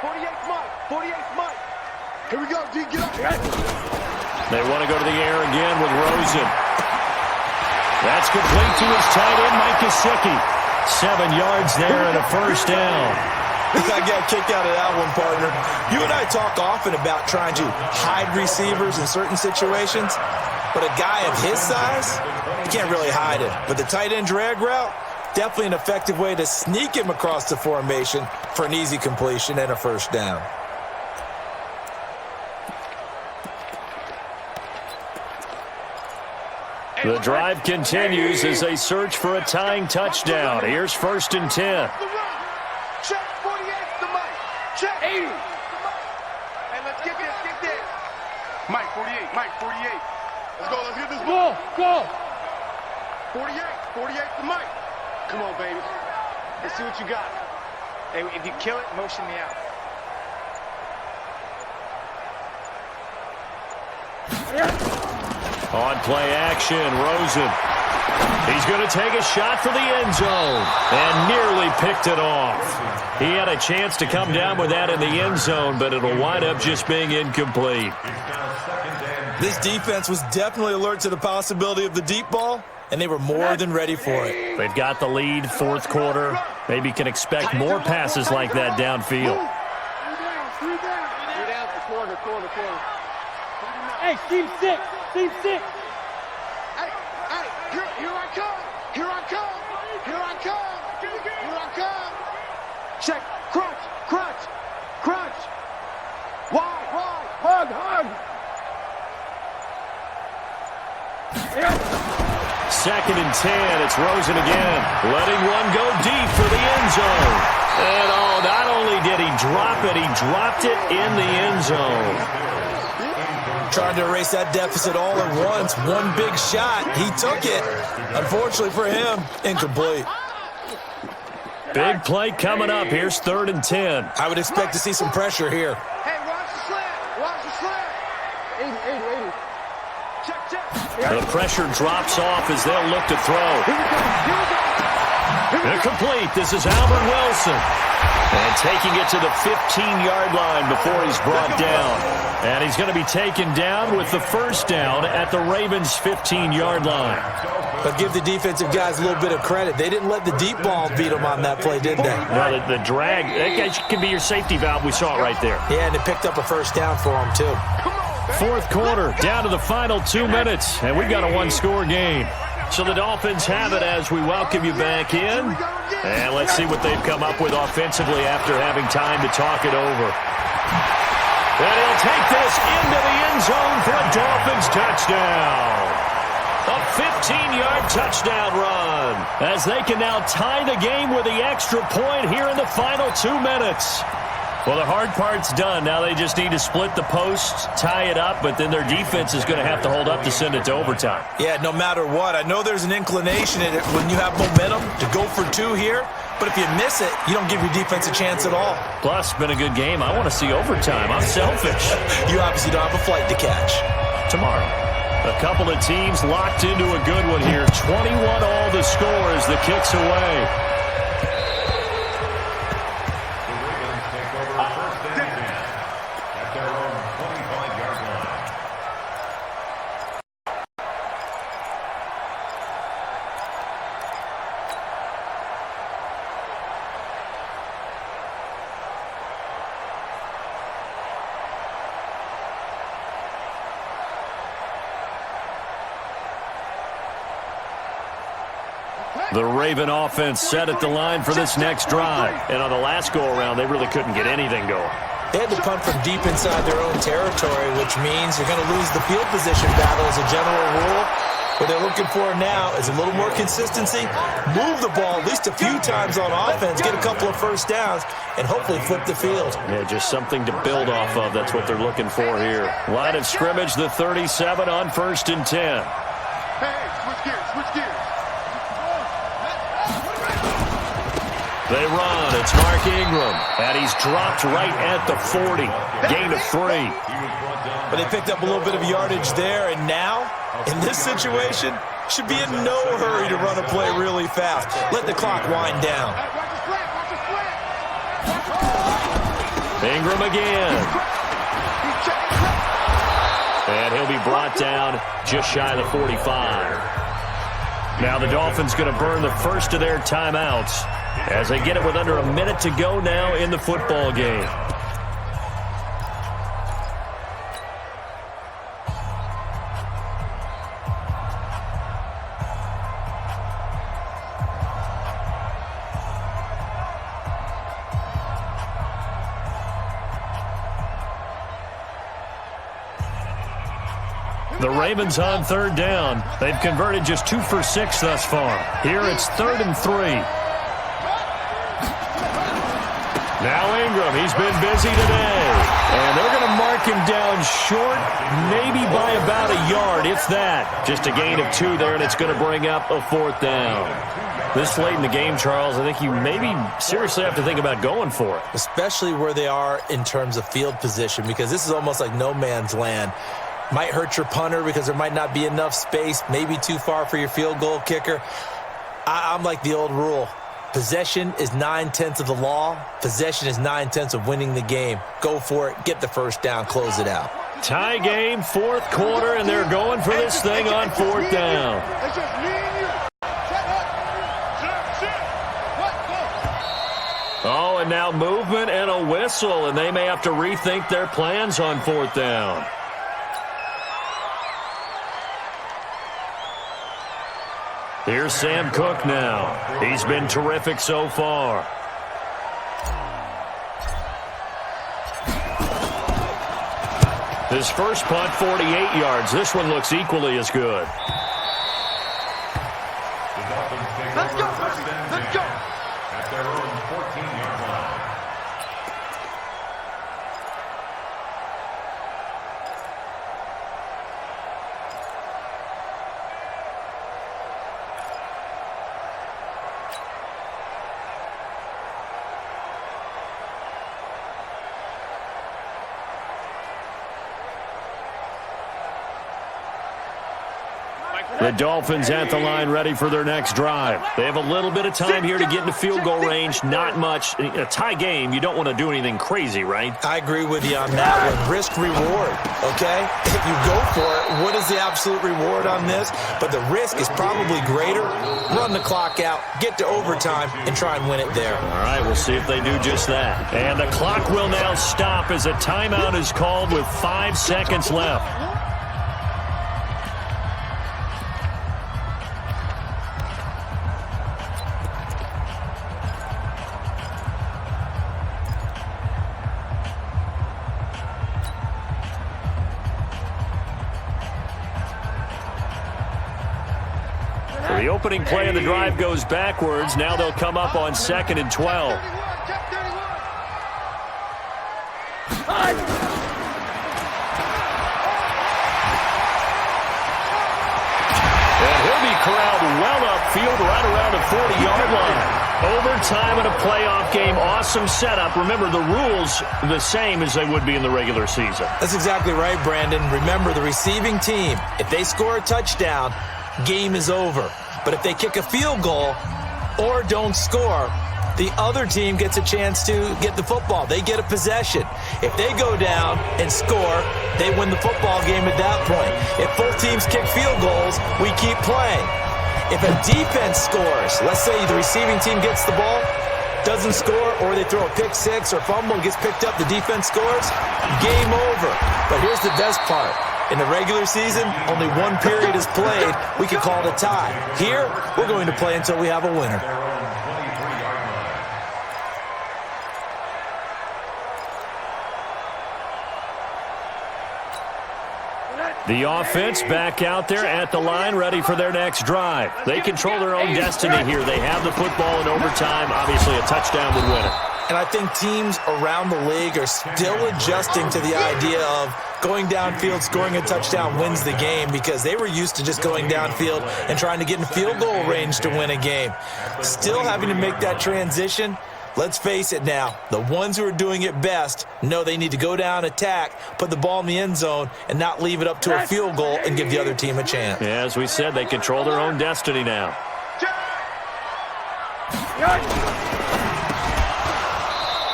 48's Mike. 48's Mike. Here we go, D, get up. They want to go to the air again with Rosen. That's complete to his tight end, Mike Gesicki. 7 yards there and a first down. I got kicked out of that one, partner. You and I talk often about trying to hide receivers in certain situations, but a guy of his size, you can't really hide him. But the tight end drag route, definitely an effective way to sneak him across the formation for an easy completion and a first down. The drive continues as they search for a tying touchdown. Here's 1st and 10. Check 48 to Mike. Check 80. Hey, let's get this. Mike 48, Mike 48. Let's get this ball. Go. 48 to Mike. Come on, baby. Let's see what you got. Hey, if you kill it, motion me out. On play action, Rosen. He's going to take a shot for the end zone and nearly picked it off. He had a chance to come down with that in the end zone, but it'll wind up just being incomplete. This defense was definitely alert to the possibility of the deep ball, and they were more than ready for it. They've got the lead, 4th quarter. Maybe can expect more passes like that downfield. 3 down for quarter. Hey, team 6. Hey, here I come. Check, crunch. Wide, hug. 2nd and 10. It's Rosen again, letting one go deep for the end zone. And not only did he drop it, he dropped it in the end zone. Trying to erase that deficit all at once. One big shot. He took it. Unfortunately for him, incomplete. Big play coming up. Here's 3rd and 10. I would expect to see some pressure here. Hey, watch the slant. 80. The pressure drops off as they'll look to throw. Incomplete. This is Albert Wilson. And taking it to the 15-yard line before he's brought down. And he's going to be taken down with the first down at the Ravens' 15-yard line. But give the defensive guys a little bit of credit. They didn't let the deep ball beat them on that play, did they? No, the drag, that can be your safety valve. We saw it right there. Yeah, and it picked up a first down for them, too. 4th quarter, down to the final 2 minutes, and we've got a 1-score game. So the Dolphins have it as we welcome you back in. And let's see what they've come up with offensively after having time to talk it over. And he'll take this into the end zone for a Dolphins touchdown. A 15-yard touchdown run as they can now tie the game with the extra point here in the final 2 minutes. Well, the hard part's done. Now they just need to split the posts, tie it up, but then their defense is going to have to hold up to send it to overtime. Yeah, no matter what. I know there's an inclination in it when you have momentum to go for 2 here, but if you miss it, you don't give your defense a chance at all. Plus, been a good game. I want to see overtime. I'm selfish. You obviously don't have a flight to catch. Tomorrow, a couple of teams locked into a good one here. 21 all the score as the kick's away. The Raven offense set at the line for this next drive. And on the last go-around, they really couldn't get anything going. They had to punt from deep inside their own territory, which means you're going to lose the field position battle as a general rule, but they look looking for now is a little more consistency, move the ball at least a few times on offense, get a couple of first downs, and hopefully flip the field. Yeah, just something to build off of. That's what they're looking for here. Line of scrimmage, the 37 on 1st and 10. Hey, switch gears, switch gears. They run. It's Mark Ingram. And he's dropped right at the 40. Gain of 3. But they picked up a little bit of yardage there, and now, in this situation, should be in no hurry to run a play really fast. Let the clock wind down. Ingram again. And he'll be brought down just shy of the 45. Now the Dolphins going to burn the first of their timeouts as they get it with under a minute to go now in the football game. The Ravens on 3rd down. They've converted just 2 for 6 thus far. Here it's 3rd and 3. Now Ingram, he's been busy today. And they're going to mark him down short, maybe by about a yard, if that. Just a gain of 2 there, and it's going to bring up a 4th down. This late in the game, Charles, I think you maybe seriously have to think about going for it. Especially where they are in terms of field position, because this is almost like no man's land. Might hurt your punter because there might not be enough space, maybe too far for your field goal kicker. I'm like the old rule. Possession is 9/10 of the law. Possession is 9/10 of winning the game. Go for it. Get the first down. Close it out. Tie game, 4th quarter, and they're going for this thing on 4th down. It's just me and you. Shut up. Sit. What? Go. Oh, and now movement and a whistle, and they may have to rethink their plans on 4th down. Here's Sam Cook now. He's been terrific so far. His first punt, 48 yards. This one looks equally as good. Let's go. Let's go. At their own 14-yard line. The Dolphins at the line ready for their next drive. They have a little bit of time here to get into field goal range. Not much. In a tie game, you don't want to do anything crazy, right? I agree with you on that one. Risk reward, okay? If you go for it, what is the absolute reward on this? But the risk is probably greater. Run the clock out, get to overtime, and try and win it there. All right, we'll see if they do just that. And the clock will now stop as a timeout is called with 5 seconds left. The opening play of the drive goes backwards. Now they'll come up on 2nd and 12. And he'll be corralled well upfield right around the 40-yard line. Overtime in a playoff game. Awesome setup. Remember, the rules the same as they would be in the regular season. That's exactly right, Brandon. Remember, the receiving team, if they score a touchdown, game is over. But if they kick a field goal or don't score, the other team gets a chance to get the football. They get a possession. If they go down and score, they win the football game at that point. If both teams kick field goals, we keep playing. If a defense scores, let's say the receiving team gets the ball, doesn't score, or they throw a pick six or fumble, gets picked up, the defense scores, game over. But here's the best part. In the regular season, only one period is played. We could call it a tie. Here, we're going to play until we have a winner. The offense back out there at the line, ready for their next drive. They control their own destiny here. They have the football in overtime. Obviously, a touchdown would win it. And I think teams around the league are still adjusting to the idea of going downfield, scoring a touchdown wins the game, because they were used to just going downfield and trying to get in field goal range to win a game. Still having to make that transition. Let's face it now, the ones who are doing it best know they need to go down, attack, put the ball in the end zone, and not leave it up to a field goal and give the other team a chance. Yeah, as we said, they control their own destiny now.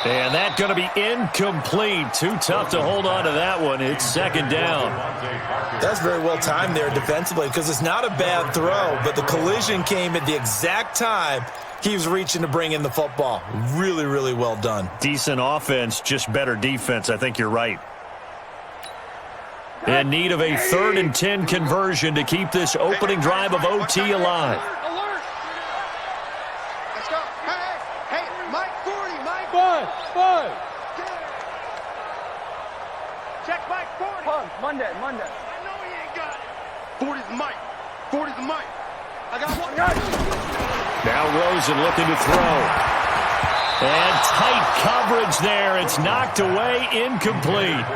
And that's going to be incomplete. Too tough to hold on to that one. It's second down. That's very well timed there defensively, because it's not a bad throw, but the collision came at the exact time he was reaching to bring in the football. Really, really well done. Decent offense, just better defense. I think you're right. In need of a 3rd and 10 conversion to keep this opening drive of OT alive. Alert! Let's go. Hey, Mike 40, Mike. Five. Check Mike 40. Monday. I know he ain't got it. 40's Mike. 40's Mike. I got one. Now Rosen looking to throw. And tight coverage there. It's knocked away, incomplete.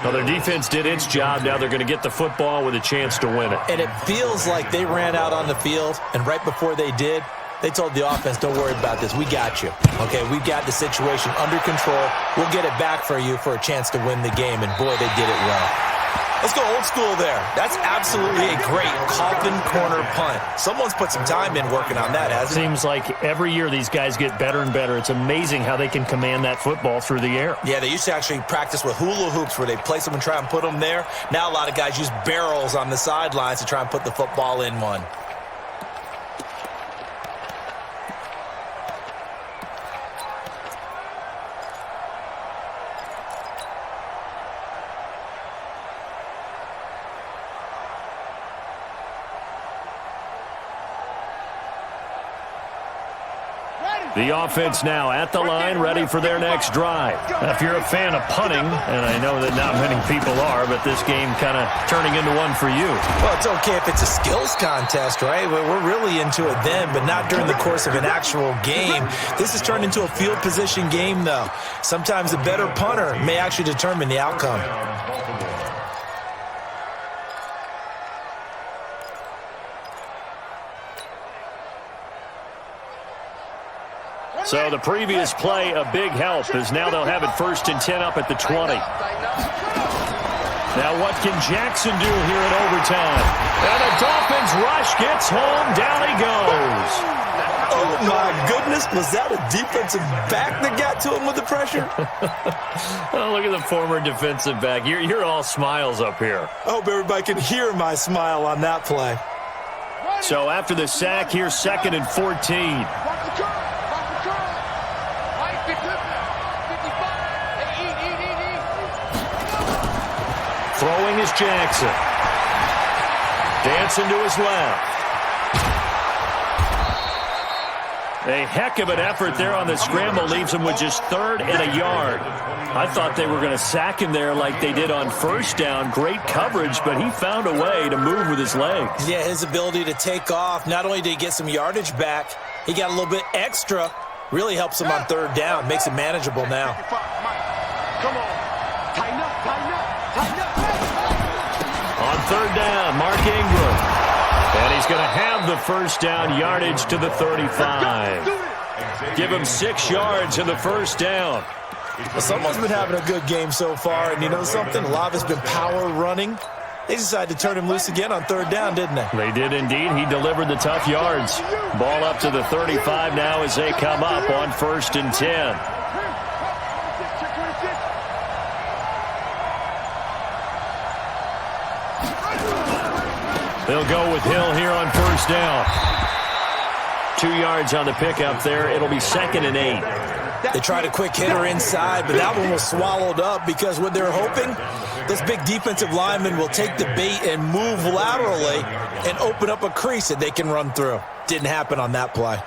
Well, their defense did its job. Now they're going to get the football with a chance to win it. And it feels like they ran out on the field, and right before they did, they told the offense, don't worry about this. We got you. Okay, we got the situation under control. We'll get it back for you for a chance to win the game. And, boy, they did it well. Let's go old school there. That's absolutely a great coffin corner punt. Someone's put some time in working on that, hasn't it? Seems like every year these guys get better and better. It's amazing how they can command that football through the air. Yeah, they used to actually practice with hula hoops where they place them and try and put them there. Now a lot of guys use barrels on the sidelines to try and put the football in one. The offense now at the line, ready for their next drive. Now, if you're a fan of punting, and I know that not many people are, but this game kind of turning into one for you. Well, it's okay if it's a skills contest, right? We're really into it then, but not during the course of an actual game. This has turned into a field position game, though. Sometimes the better punter may actually determine the outcome. So the previous play, a big help, as now they'll have it 1st and 10 up at the 20. Now what can Jackson do here in overtime? And the Dolphins rush, gets home, down he goes. Oh, my goodness. Was that a defensive back that got to him with the pressure? Oh, look at the former defensive back. You're all smiles up here. I hope everybody can hear my smile on that play. So after the sack, here's 2nd and 14. Throwing is Jackson. Dancing to his left. A heck of an effort there on the scramble. Leaves him with just 3rd and a yard. I thought they were going to sack him there like they did on 1st down. Great coverage, but he found a way to move with his legs. Yeah, his ability to take off. Not only did he get some yardage back, he got a little bit extra. Really helps him on 3rd down. Makes it manageable now. Come on. Tighten up. On 3rd down, Mark Ingram. And he's going to have the 1st down, yardage to the 35. Give him 6 yards in the 1st down. Well, someone's been having a good game so far, and you know something? A lot of it's been power running. They decided to turn him loose again on 3rd down, didn't they? They did indeed. He delivered the tough yards. Ball up to the 35 now as they come up on 1st and 10. They'll go with Hill here on 1st down. 2 yards on the pickup there. It'll be 2nd and 8. They tried a quick hitter inside, but that one was swallowed up because what they're hoping, this big defensive lineman will take the bait and move laterally and open up a crease that they can run through. Didn't happen on that play.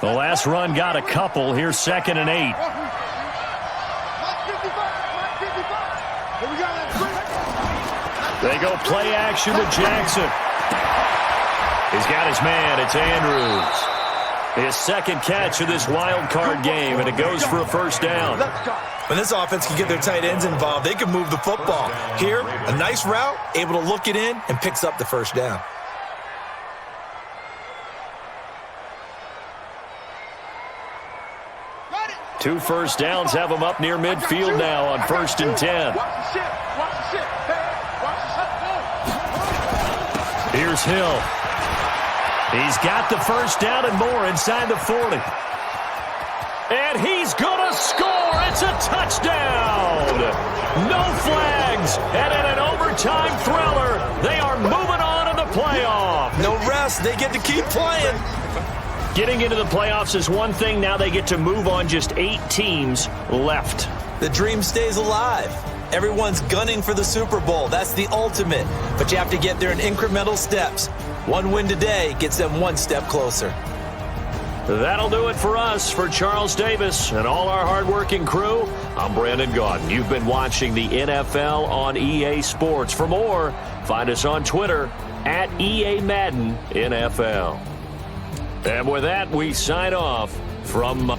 The last run got a couple. Here's 2nd and 8. They go play action to Jackson. He's got his man. It's Andrews. His 2nd catch of this wild card game, and it goes for a 1st down. When this offense can get their tight ends involved, they can move the football. Here, a nice route, able to look it in, and picks up the 1st down. Two 1st downs have them up near midfield now on 1st and 10. Here's Hill. He's got the 1st down and more inside the 40. And he's going to score. It's a touchdown. No flags. And in an overtime thriller, they are moving on in the playoff. No rest. They get to keep playing. Getting into the playoffs is one thing. Now they get to move on. Just 8 teams left. The dream stays alive. Everyone's gunning for the Super Bowl. That's the ultimate. But you have to get there in incremental steps. One win today gets them one step closer. That'll do it for us. For Charles Davis and all our hardworking crew, I'm Brandon Gaudin. You've been watching the NFL on EA Sports. For more, find us on Twitter at EA Madden NFL. And with that, we sign off from